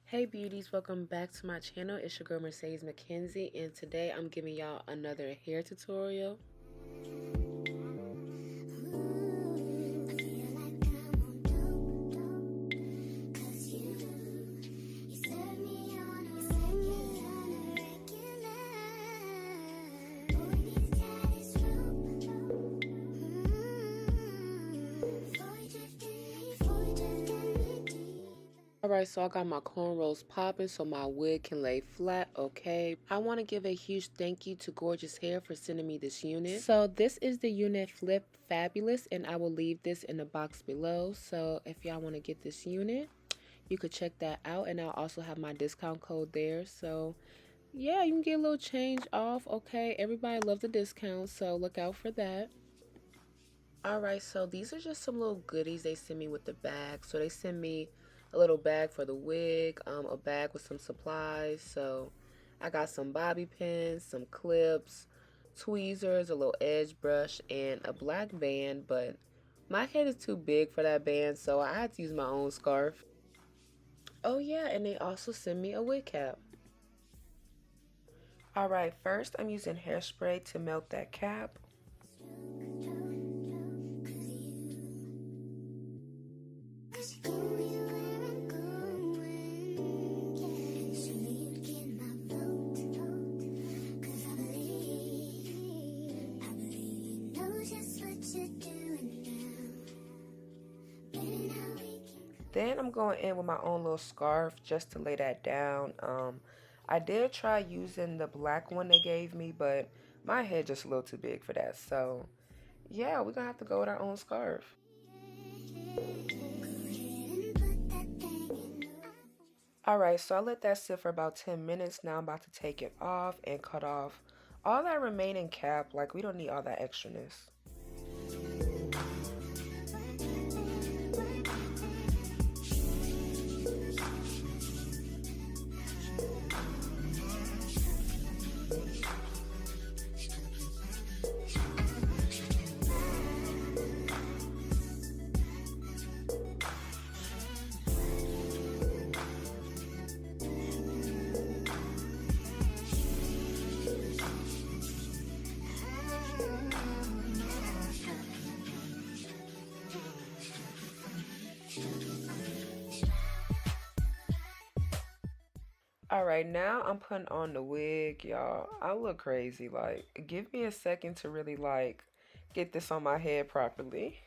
Hey beauties, welcome back to my channel. It's your girl Mercedes McKenzie, and today I'm giving y'all another hair tutorial. Alright, so I got my cornrows popping so my wig can lay flat, okay? I want to give a huge thank you to Gorgius Hair for sending me this unit. So this is the unit Flip Fabulous, and I will leave this in the box below. So if y'all want to get this unit, you could check that out, and I'll also have my discount code there. So yeah, you can get a little change off, okay? Everybody loves the discount, so look out for that. Alright, so these are just some little goodies they send me with the bag. So they send me a little bag for the wig, a bag with some supplies. So I got some bobby pins, some clips, tweezers, a little edge brush, and a black band. But my head is too big for that band, so I had to use my own scarf. Oh yeah, and they also send me a wig cap. Alright, first I'm using hairspray to melt that cap. Then I'm going in with my own little scarf just to lay that down. I did try using the black one they gave me, but my head just a little too big for that. So yeah, we're gonna have to go with our own scarf. Alright, so I let that sit for about 10 minutes. Now I'm about to take it off and cut off all that remaining cap. Like, we don't need all that extraness. Alright, now I'm putting on the wig, y'all. I look crazy. Like, give me a second to really, like, get this on my head properly.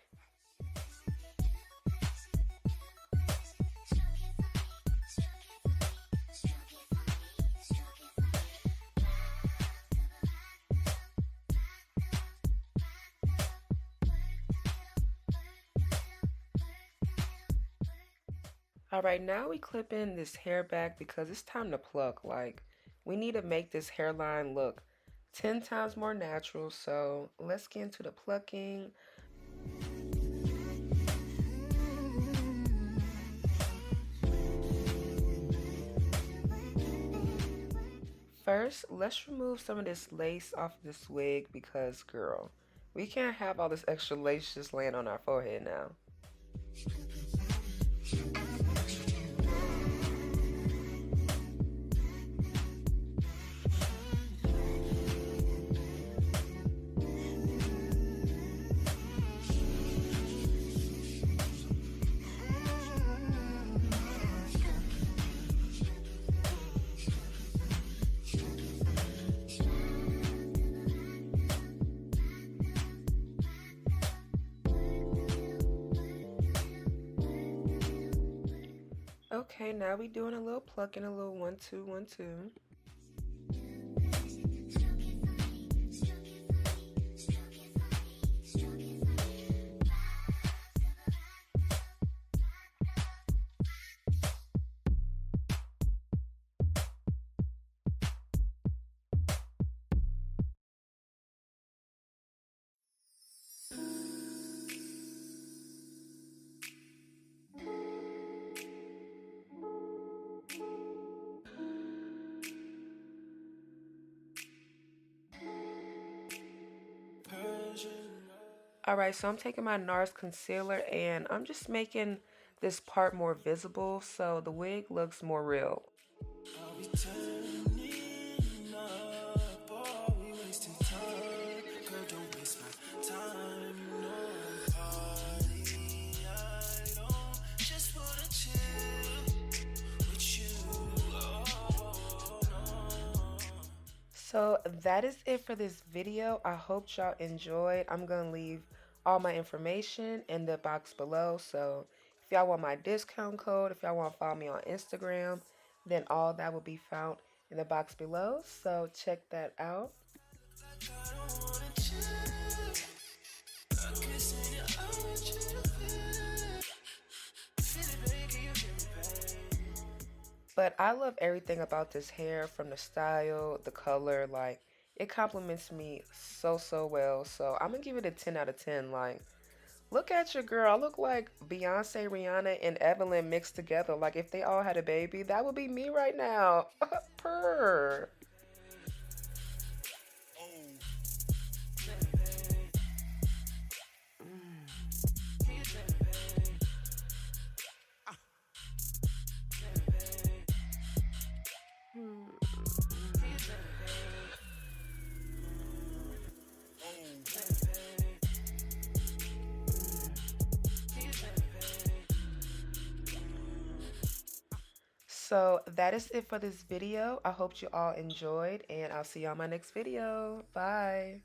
Alright, now we clip in this hair back because it's time to pluck. Like, we need to make this hairline look 10 times more natural. So let's get into the plucking. First, let's remove some of this lace off this wig because, girl, we can't have all this extra lace just laying on our forehead now. Okay, now we doing a little plucking, a little 1 2 1 2. Alright, so I'm taking my NARS concealer and I'm just making this part more visible, so the wig looks more real. So that is it for this video. I hope y'all enjoyed. I'm going to leave all my information in the box below. So if y'all want my discount code, if y'all want to follow me on Instagram, then all that will be found in the box below. So check that out. But I love everything about this hair, from the style, the color, like it complements me so well. So I'm gonna give it a 10 out of 10. Like, look at your girl. I look like Beyonce, Rihanna, and Evelyn mixed together. Like if they all had a baby, that would be me right now. Purr. So that is it for this video. I hope you all enjoyed, and I'll see you on my next video. Bye.